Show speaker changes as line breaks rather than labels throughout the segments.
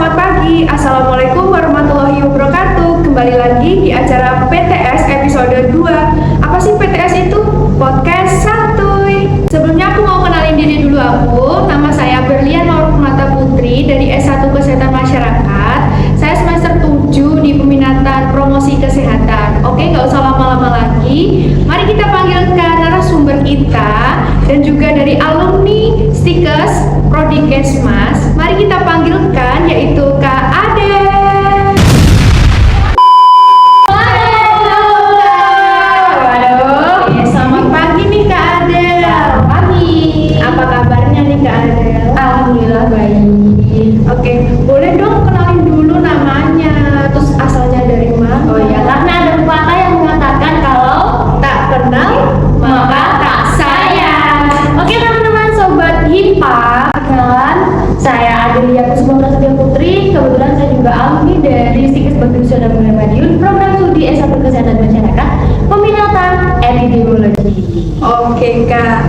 selamat pagi. Assalamualaikum warahmatullahi wabarakatuh. Kembali lagi di acara PTS episode 2. Apa sih PTS itu? Podcast Santuy. Sebelumnya aku mau kenalin diri dulu aku. Nama saya Berlian Nurmata Putri dari S1 Kesehatan Masyarakat. Saya semester 7 di peminatan promosi kesehatan. Oke, nggak usah lama-lama lagi. Mari kita panggilkan narasumber kita dan juga dari alumni Stikes Prodi Kesmas. Mari kita panggilkan yaitu Kak Ade. Waduh, selamat pagi nih Kak Ade.
Selamat pagi.
Apa kabarnya nih Kak Ade?
Alhamdulillah baik.
Oke, boleh dong kenalin dulu namanya, terus asalnya dari mana?
Oh ya, karena ada pepatah yang mengatakan kalau
Tak kenal
maka tak sayang. Oke teman-teman sobat HIPA, perkenalan saya Adelia Kusuma Prasetya Putri. Kebetulan saya juga alumni dari Stikes Bagusio dan Mulia Madiun, program studi S1 Kesehatan Masyarakat, peminatan epidemiologi.
Oke Kak.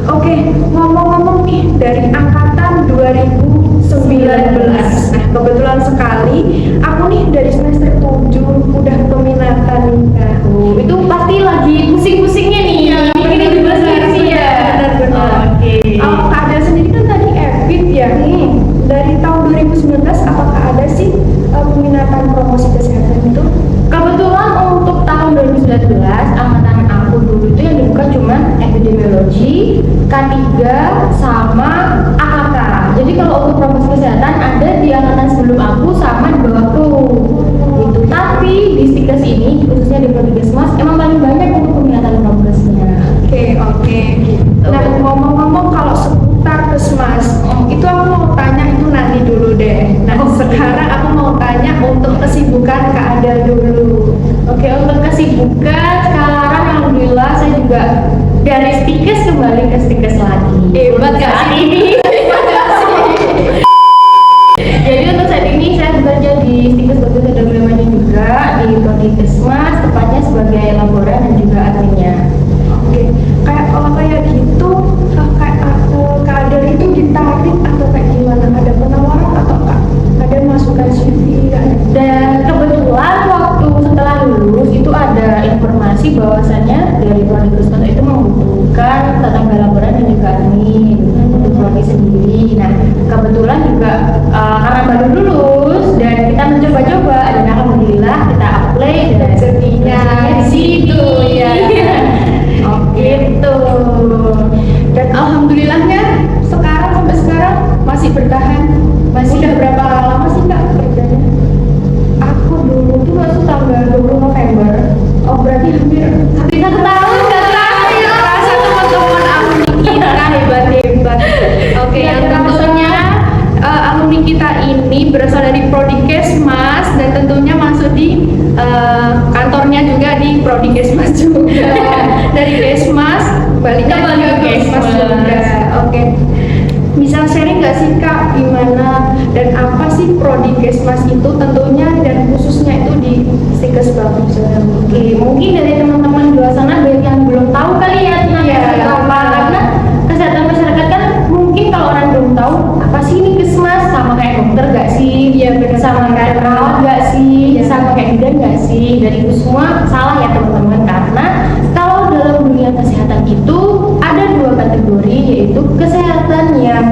Oke, ngomong-ngomong nih dari angkatan 2019. Nah, kebetulan sekali aku nih dari semester 7 udah peminatan nih Kak.
Itu pasti lagi pusing-pusingnya nih. Ini juga skripsi ya.
Benar-benar.
Oke.
Kak Ada sendiri kan tadi EPID ya. Dari tahun 2019 apakah ada sih peminatan promosi kesehatan itu?
Kebetulan untuk tahun 2019 angkatan aku dulu itu yang dibuka cuma epidemiologi, K3 sama AKK. Jadi kalau untuk promosi kesehatan ada di angkatan sebelum aku sama di bawahku. Itu. Tapi di Stikes ini khususnya di Prodi Kesmas emang paling banyak untuk peminatan progresnya.
Oke. Nah, ngomong-ngomong kalau seputar Kesmas, itu aku mau tanya itu nanti dulu deh. Nah, sekarang aku mau tanya untuk kesibukan Kak Ada dulu.
Oke, untuk kesibukan sekarang alhamdulillah saya juga dari Stikes kembali ke Stikes lagi.
Hebat gak
Saat
sih?
ini. Jadi untuk saat ini saya bekerja di Stikes Bagusio dan Mulia Madiun juga di Prodi Kesmas, tepatnya sebagai laboran dan juga adminnya.
Oke. Kalau kayak gitu, Kak Ada itu ditarik atau kayak gimana? Ada penawaran atau Kak ada masukan CV?
Dan kebetulan waktu setelah lulus itu ada informasi bahwasannya dari Prodi Kesmas itu membutuhkan tenaga laboran dan juga admin untuk prodi sendiri. Nah kebetulan juga karena baru lulus dan kita mencoba-coba dan alhamdulillah kita apply dan
Rezekinya
di situ ya.
Oke.
Gitu.
Dan alhamdulillahnya sampai sekarang masih bertahan. Udah berapa lama sih Kak kerjanya?
Aku dulu tuh masuk tanggal 20 November.
Oh berarti hampir
1 tahun gak terakhir.
Rasa teman-teman alumni kita hebat-hebat. Oke,
Iya,
yang
terasa.
tentunya alumni kita ini berasal dari Prodi Kesmas dan tentunya masuk di kantornya juga di Prodi Kesmas juga. Dari Kesmas balik
Kembali
ke
ke
Kesmas
Kesmas.
juga. Oke. Bisa sharing nggak sih Kak gimana dan apa sih Prodi Kesmas itu tentunya dan khususnya itu di Stikes Bagusio?
Oke, mungkin dari teman-teman di luar sana banyak yang belum tahu kali ya tentang
Iya.
kesehatan apa, karena kesehatan masyarakat kan mungkin kalau orang belum tahu apa sih ini Kesmas, sama kayak dokter gak sih?
Iya, benar.
Sama kayak perawat gak sih?
Iya.
Sama kayak bidan gak sih? Dan itu semua salah ya teman-teman, karena kalau dalam dunia kesehatan itu ada 2 kategori, yaitu kesehatan yang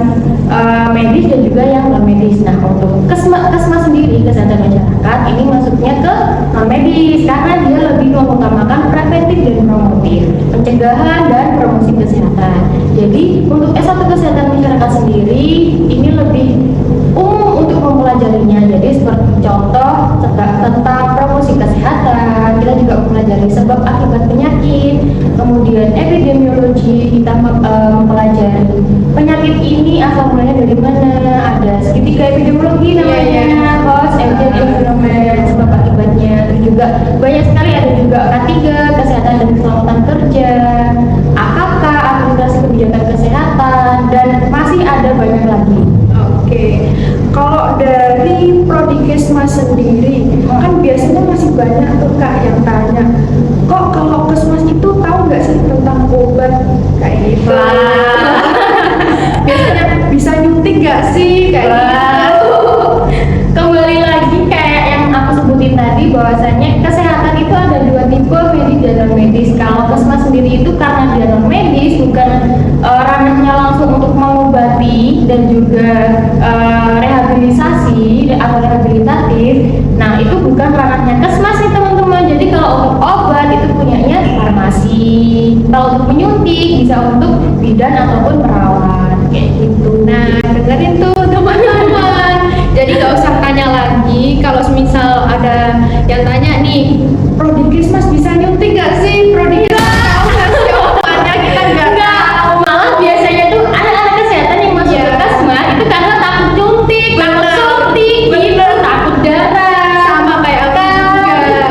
medis dan juga yang non medis. Nah untuk Kesmas sendiri kesehatan masyarakat ini masuknya ke non medis karena dia lebih mengutamakan preventif dan promotif, pencegahan dan promosi kesehatan. Jadi untuk S1 kesehatan masyarakat sendiri ini lebih umum untuk mempelajarinya. Jadi seperti contoh tentang promosi kesehatan, kita juga mempelajari sebab akibat penyakit, kemudian epidemiologi, kita mempelajari penyakit ini asal mulanya dari mana, ada segitiga epidemiologi namanya, cause, agent, environment, sebab akibatnya. Terus juga banyak sekali ada juga K3, kesehatan dan keselamatan kerja, AKK, administrasi kebijakan kesehatan, dan masih ada banyak lagi.
Oke, kalau dari Prodi Kesmas sendiri kan biasanya masih banyak tuh Kak yang tanya, kok kalau Kesmas itu tahu nggak sih tentang obat kayak gitu? Biasanya bisa nyuntik nggak sih kayak gitu?
rehabilitasi atau rehabilitatif, nah itu bukan ranahnya Kesmas nih teman-teman. Jadi kalau untuk obat itu punyanya farmasi, kalau untuk menyuntik bisa untuk bidan ataupun perawat kayak gitu.
Nah, dengerin tuh teman-teman. Jadi gak usah tanya lagi kalau semisal ada yang tanya nih, Prodi Kesmas bisa nyuntik gak sih? Prodi Kesmas tahu gak sih obatnya? Kita nggak tahu.
Malah biasanya tuh anak-anak kesehatan yang masuk
Iya.
ke Kesmas itu karena takut nyuntik, takut
Bener.
suntik, gitu, takut darah.
Sama kayak aku juga.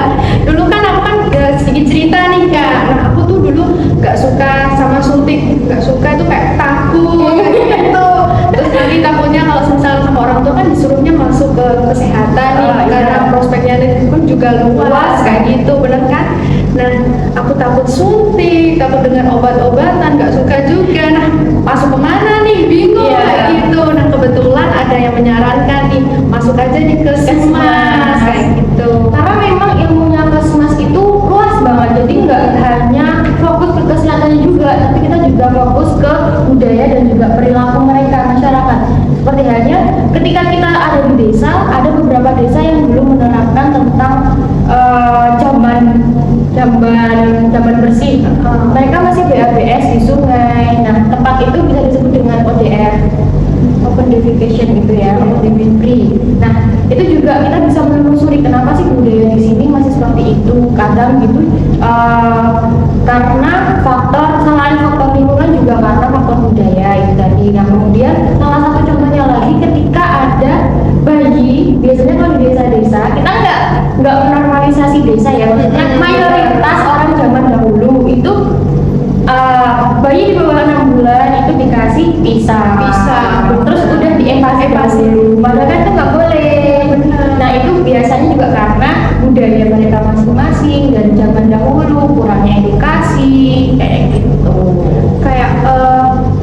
Dulu kan aku kan sedikit cerita nih Kak. Nah, aku tuh dulu gak suka sama suntik, gak suka itu kayak takut kayak gitu. Terus nanti takutnya kalau misal sama orang tua kan disuruhnya masuk ke kesehatan nih,
Oh, iya.
karena prospeknya itu kan juga luas kayak gitu, bener kan? Nah, aku takut suntik, takut dengan obat-obatan, gak suka juga. Nah, masuk kemana nih? Bingung
Iya.
kayak gitu. Nah, kebetulan ada yang menyarankan nih, masuk aja di Kesmas kayak gitu.
Karena memang ilmunya Kesmas itu luas banget, jadi nggak hanya fokus ke kesehatannya juga, tapi kita juga fokus ke budaya dan juga perilaku mereka masyarakat. Seperti halnya ketika kita ada di desa, ada beberapa desa yang belum menerapkan tentang jamban bersih. Mereka masih BABS di sungai. Nah, tempat itu bisa disebut dengan ODF, open defecation gitu ya, open free. Nah, itu juga kita bisa menelusuri kenapa sih budaya di sini masih seperti itu. Kadang gitu karena selain faktor lingkungan juga karena faktor budaya itu tadi. Nah, kemudian salah satu contohnya lagi ketika ada bayi, biasanya kalau di desa-desa kita nggak menormalisasi desa ya, maksudnya mayoritas orang zaman dahulu itu bayi di bawah 6 bulan itu dikasih pisah, terus udah dievasi dulu, padahal kan itu nggak boleh. Nah, itu biasanya juga karena budaya mereka masing-masing dan zaman dahulu kurangnya edukasi kayak gitu.
Kayak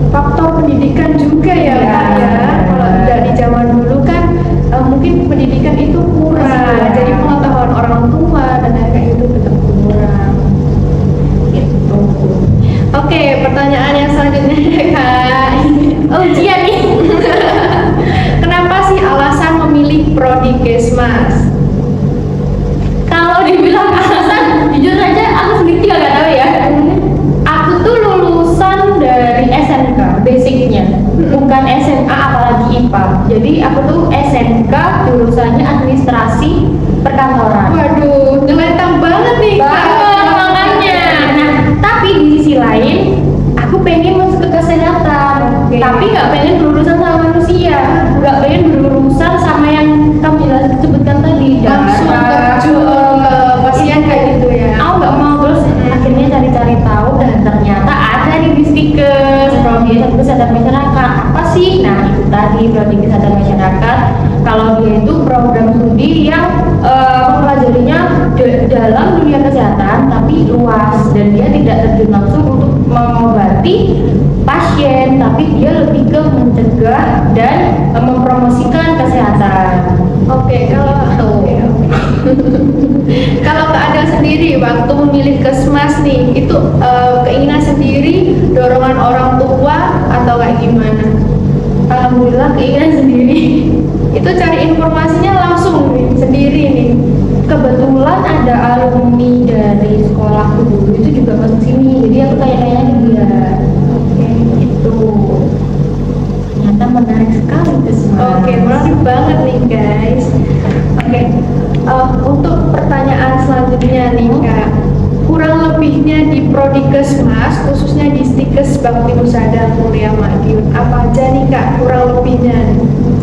faktor pendidikan juga ya,
Iya.
Kak ya. Kalau dari zaman dulu kan mungkin pendidikan itu kurang,
Iya.
jadi pengetahuan orang tua dan kayak gitu tetap kurang.
Gitu.
Oke, pertanyaan yang selanjutnya ya Kak.
Ujian nih.
Kenapa sih alasan memilih Prodi Kesmas?
Kalau dibilang alasan, jujur aja aku sendiri juga nggak tahu ya. Aku tuh lulusan dari SMK, basicnya, bukan SMA apalagi IPA. Jadi aku tuh SMK jurusannya administrasi perkantoran.
Waduh, nyelentang banget nih Kak.
Banget makanya. Nah, tapi di sisi lain, aku pengen masuk ke kesehatan,
Oke.
tapi nggak pengen berurusan sama manusia, nggak pengen berurusan sama yang kamu sebutkan tadi.
Langsung terjun ke pasien kayak gitu ya.
Aku nggak mau, terus akhirnya cari-cari tahu dan ternyata ada di Distikes prodi kesehatan masyarakat. Apa sih? Nah, itu tadi prodi kesehatan masyarakat. Kalau dia itu program studi yang mempelajarinya dalam dunia kesehatan tapi luas, dan dia tidak terjun langsung untuk mengobati pasien, tapi dia lebih ke mencegah dan mempromosikan kesehatan.
Oke, kalau kalau Kak Adel sendiri waktu memilih Kesmas nih, itu keinginan sendiri, dorongan orang tua atau kayak gimana?
Alhamdulillah keinginan sendiri.
Itu cari informasinya langsung nih, sendiri nih.
Kebetulan ada alumni dari sekolahku dulu itu juga masuk sini, jadi aku tanya-tanya ke dia.
Oke.
Itu ternyata menarik sekali Kesmas.
Oke, menarik banget nih guys. Oke, untuk pertanyaan selanjutnya nih Kak, kurang lebihnya di Prodi Kesmas, khususnya di Stikes Bakti Nusa dan Mulia Madiun, apa aja nih Kak kurang lebihnya?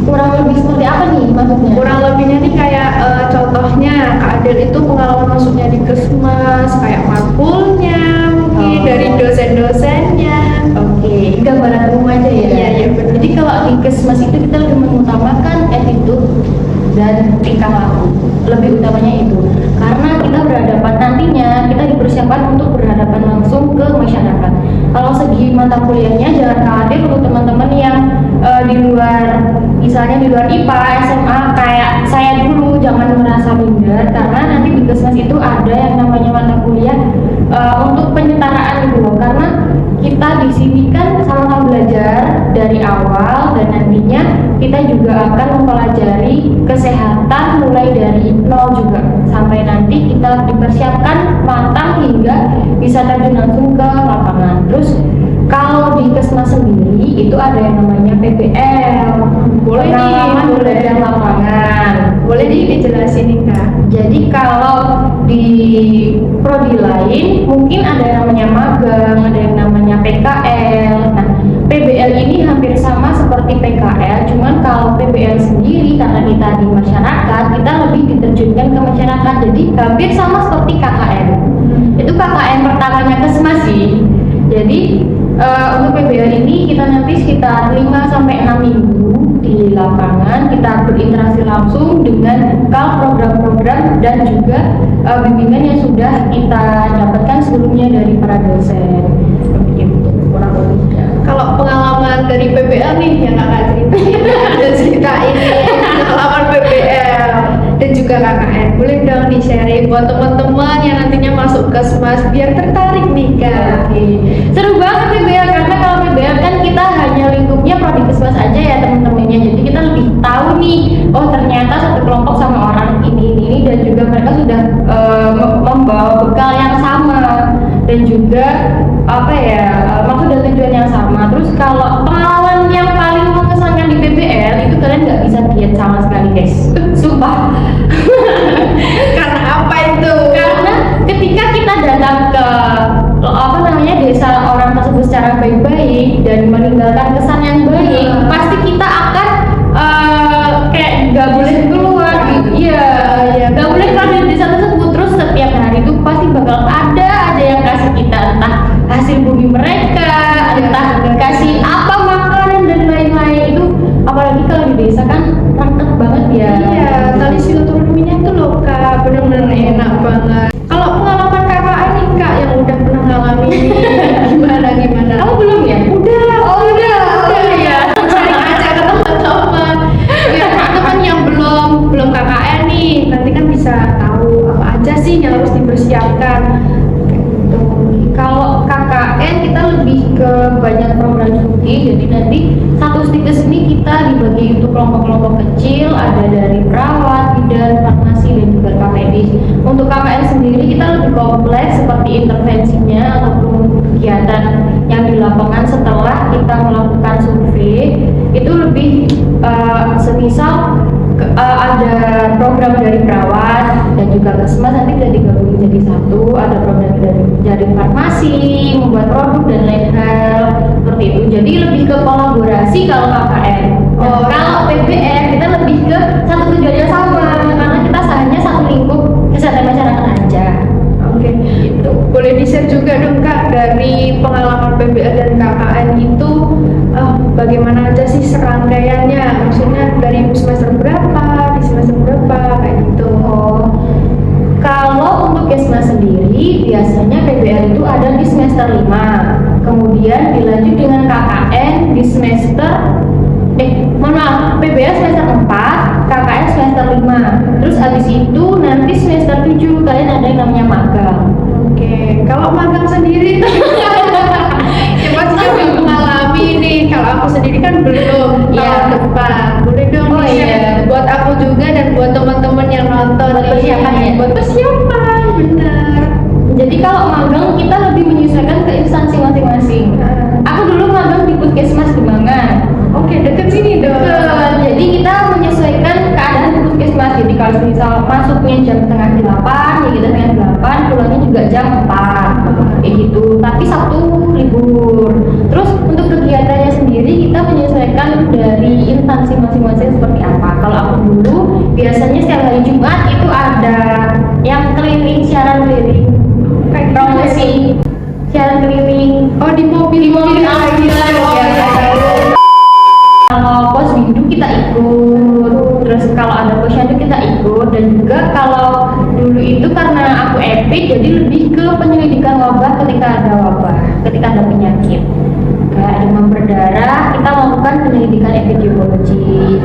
Kurang lebih seperti apa nih maksudnya?
Kurang lebihnya nih kayak contohnya Kak Adel itu pengalaman masuknya di Kesmas, kayak matkulnya mungkin
Oh.
dari dosen-dosennya.
Oke, gambaran umum aja ya.
Iya, iya, benar.
Jadi kalau di Kesmas itu kita lebih mengutamakan attitude dan tingkah laku. Lebih utamanya itu. Karena kita berhadapan nantinya, kita dipersiapkan untuk berhadapan langsung ke masyarakat. Kalau segi mata kuliahnya jangan khawatir untuk teman-teman yang di luar, misalnya di luar IPA, SMA kayak saya dulu, jangan merasa minder karena nanti di Kesmas itu ada yang namanya mata kuliah untuk penyetaraan gitu loh, karena kita di sini kan sama-sama belajar dari awal dan nantinya kita juga akan mempelajari kesehatan mulai dari nol juga sampai nanti kita dipersiapkan matang hingga bisa terjun langsung ke lapangan. Terus kalau di Kesmas sendiri itu ada yang namanya PBL,
Boleh nih,
pengalaman
boleh.
belajar lapangan.
Boleh dijelasin nih Kak?
Jadi kalau di prodi lain mungkin ada yang namanya magang, ada yang namanya PKL. Nah, PBL ini hampir sama seperti PKL, cuman kalau PBL sendiri karena kita di masyarakat, kita lebih diterjunkan ke masyarakat. Jadi hampir sama seperti KKN. Itu KKN pertamanya Kesmas sih. Jadi untuk PBL ini kita nanti sekitar 5 sampai 6 minggu di lapangan, kita berinteraksi langsung dengan program-program dan juga bimbingan yang sudah kita dapatkan sebelumnya dari para dosen. Seperti itu kurang lebihnya.
Kalau pengalaman dari PBL nih yang Kakak ceritain, ada ceritain pengalaman PBL dan juga KKN. Boleh dong di-sharing buat teman-teman yang nantinya masuk Kesmas biar tertarik nih Kak.
Oke. Seru banget PBL karena kalau PBL kan kita hanya lingkupnya prodi Kesmas aja ya teman-temannya. Jadi kita lebih tahu nih, oh ternyata satu kelompok sama orang ini dan juga mereka sudah membawa bekal yang sama dan juga apa ya maksud dan tujuan yang sama. Terus kalau pengalaman yang paling mengesankan di PBL itu kalian nggak bisa diet sama sekali guys, sumpah.
Karena apa itu?
Karena ketika kita datang ke apa namanya desa orang tersebut secara baik-baik dan meninggalkan kesan yang baik, pasti kita akan kayak nggak boleh keluar gitu. Iya, nggak boleh keluar dari desa tersebut. Terus setiap hari itu pasti bakal ada aja yang kasih kita entah hasil bumi mereka, entah kasih apa makanan dan lain-lain. Itu apalagi kalau di desa kan raket banget ya.
Iya, tali silaturahminya itu loh Kak, bener-bener enak banget. Kalau pengalaman KKN nih Kak yang udah pernah ngalamin gimana?
Kamu belum ya?
Udah
ya.
Cari aja ke teman-teman. Biar teman-teman yang belum KKN nih, nanti kan bisa tahu apa aja sih yang harus dipersiapkan. Kayak gitu.
Kalau KKN kita lebih ke banyak program studi, jadi nanti satu stikes ini kita dibagi untuk kelompok-kelompok kecil, ada dari perawat, bidan, farmasi, dan juga kapedis. Untuk KKN sendiri kita lebih kompleks seperti intervensinya ataupun kegiatan yang di lapangan setelah kita melakukan survei itu lebih semisal ada program dari perawat dan juga Kesmas nanti bisa digabung jadi satu, ada program dari farmasi, membuat produk dan lain hal seperti itu. Jadi lebih ke kolaborasi kalau KKN. Nah, kalau PBL kita lebih ke satu tujuannya sama karena kita hanya satu lingkup kesehatan masyarakat aja.
Oke,
Gitu.
boleh di-share juga dong Kak dari pengalaman PBL dan KKN itu bagaimana aja sih serangkaiannya? Maksudnya dari semester berapa, di semester berapa, kayak gitu.
Kalau untuk Kesmas sendiri biasanya PBL itu ada di semester 5, kemudian dilanjut dengan KKN di semester PBL semester 4, KKN semester 5. Terus abis itu nanti semester 7 kalian ada yang namanya magang.
Oke, kalau magang sendiri tuh ya pasti belum mengalami nih. Kalau aku sendiri kan belum
Iya.
tahun depan. Boleh dong
Oh,
di-share
iya.
buat aku juga dan buat teman-teman yang nonton
Buat
nih.
persiapan ya?
Buat persiapan, benar.
Jadi kalau magang kita lebih menyesuaikan ke instansi masing-masing. Aku dulu magang di Puskesmas Demangan.
Oke, deket sini dong.
Jadi kita menyesuaikan keadaan di Puskesmas. Jadi kalau misal masuknya jam setengah 8, ya kita setengah 8, pulangnya juga jam 4 kayak gitu. Tapi Sabtu libur. Terus untuk kegiatannya sendiri kita menyesuaikan dari instansi masing-masing seperti apa. Kalau aku dulu biasanya setiap hari Jumat itu ada yang keliling, siaran keliling,
Kayak
promosi siaran keliling.
Oh, di mobil
lagi
ya.
Kalau posbindu kita ikut, terus kalau ada posyandu kita ikut, dan juga kalau dulu itu karena aku epic jadi lebih ke penyelidikan wabah ketika ada wabah, ketika ada penyakit kayak demam berdarah, kita melakukan penyelidikan epidemiologi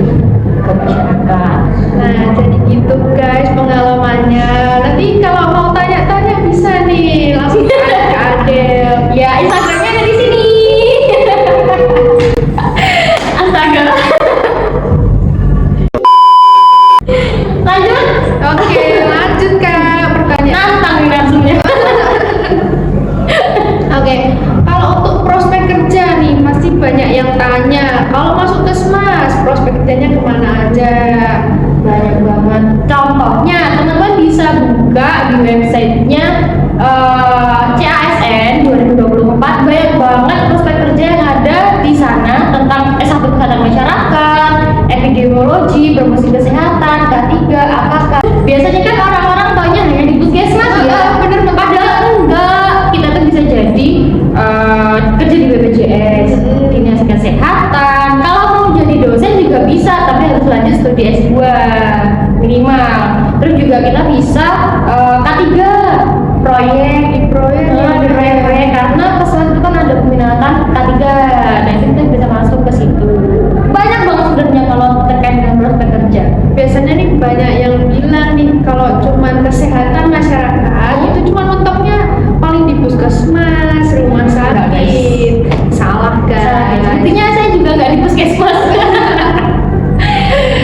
ke masyarakat.
Nah, jadi gitu guys pengalamannya. Nanti kalau mau tanya-tanya bisa nih langsung
promosi kesehatan, K3, AKK. Biasanya kan orang-orang taunya hanya di puskesmas ya.
Bener.
Padahal enggak, kita tuh bisa jadi kerja di BPJS, dinas kesehatan. Kalau mau jadi dosen juga bisa, tapi harus lanjut studi S2 minimal. Terus juga kita bisa K3 proyek karena keseluruhan itu kan ada peminatan K3. Nah itu kita bisa masuk ke situ. Banyak banget sebenarnya kalau terkait dengan prospek kerja.
Biasanya nih banyak yang bilang nih kalau cuman kesehatan masyarakat itu cuma mentoknya paling di puskesmas, rumah sakit. Salah guys.
Intinya saya juga nggak di puskesmas.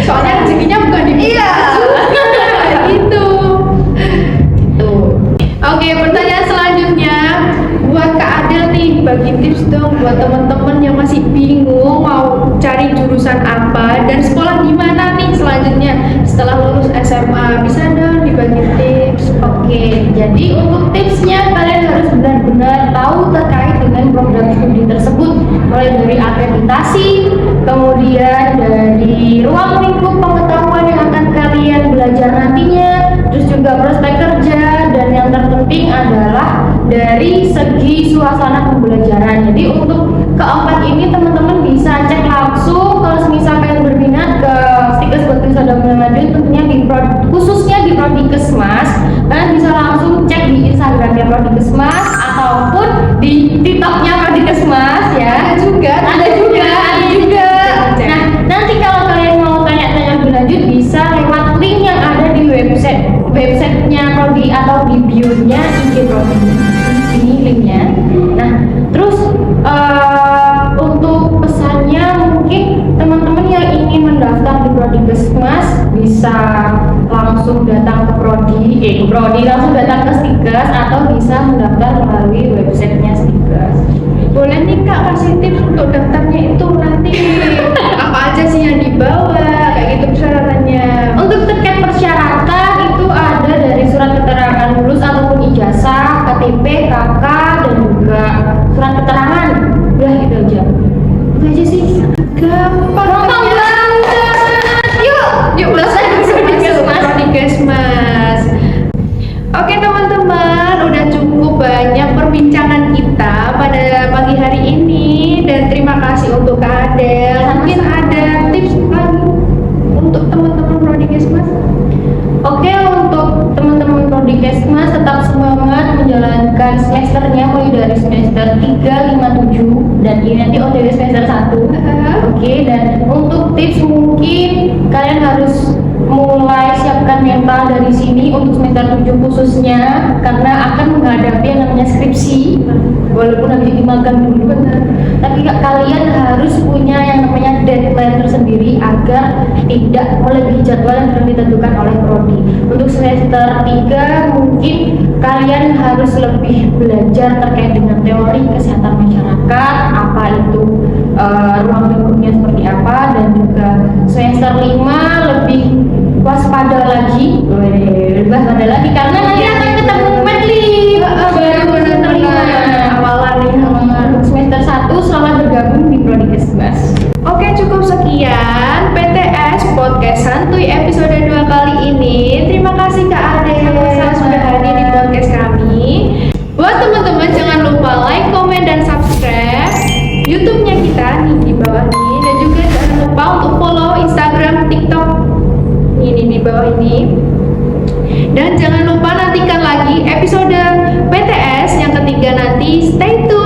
Soalnya rezekinya bukan di puskesmas juga, gitu.
Tuh.
Oke, pertanyaan selanjutnya buat Kak Adel nih, bagi tips dong buat teman-teman yang masih bingung mau cari jurusan apa dan sekolah di mana nih selanjutnya setelah lulus SMA. Bisa dong dibagi tips.
Oke, jadi untuk tipsnya kalian harus benar-benar tahu terkait dengan program studi tersebut, mulai dari akreditasi, kemudian dari ruang lingkup pengetahuan yang akan kalian belajar nantinya, terus juga prospek kerja, dan yang terpenting adalah dari segi suasana pembelajaran. Jadi untuk keempat ini teman-teman bisa cek langsung kalau misal kalian berminat ke Stikes buat Wisata Madiun, tentunya khususnya di Prodikesmas, kalian bisa langsung cek di Instagramnya Prodikesmas ataupun di TikToknya Prodikesmas ya. Ada juga. Nah, nanti kalau kalian mau tanya-tanya lebih lanjut bisa lewat link yang ada di websitenya Prodi atau di bio-nya IG Prodi. Ini linknya. Nah, terus untuk pesannya mungkin teman-teman yang ingin mendaftar di Prodikesmas bisa langsung datang ke Prodi, langsung datang ke Stikes atau bisa mendaftar melalui websitenya Stikes.
Boleh nih Kak kasih tips untuk daftarnya itu nanti apa aja sih yang dibawa kayak gitu persyaratannya.
Untuk terkait persyaratan itu ada dari surat keterangan lulus ataupun ijazah, KTP, KK, dan juga surat keterangan. Udah gitu aja. Itu aja sih.
Gampang
banget. Yuk
langsung
masuk
Prodikesmas. Oke teman-teman, udah cukup banyak perbincangan kita pada pagi hari ini dan terima kasih untuk Kak Adel. Mungkin ada tips lagi untuk teman-teman Prodikesmas?
Oke, untuk teman-teman Prodikesmas tetap semangat menjalankan semesternya mulai dari semester 3, 5, 7 dan ini nanti OTW semester 1. Oke, dan untuk tips mungkin kalian harus mulai siapkan mental dari sini untuk semester 7 khususnya karena akan menghadapi yang namanya skripsi. Walaupun habis dimakan dulu, tapi kalian harus punya yang namanya deadline tersendiri agar tidak melebihi jadwal yang sudah ditentukan oleh Prodi. Untuk semester 3 mungkin kalian harus lebih belajar terkait dengan teori kesehatan masyarakat, apa itu ruang lingkupnya seperti apa, dan juga semester 5 lebih waspada lagi, karena nanti akan ketemu medley baru semester 5 awalan semester 1 selamat bergabung di Prodikesmas.
Oke, cukup sekian PTS Podcast Santuy episode 2 kali ini. Terima kasih Kak Adel sudah hadir di podcast kami. Buat teman-teman jangan lupa like, komen, dan subscribe YouTube-nya kita nih di bawah ini, dan juga jangan lupa untuk follow Instagram, TikTok ini di bawah ini. Dan jangan lupa nantikan lagi episode PTS yang ketiga nanti. Stay tune.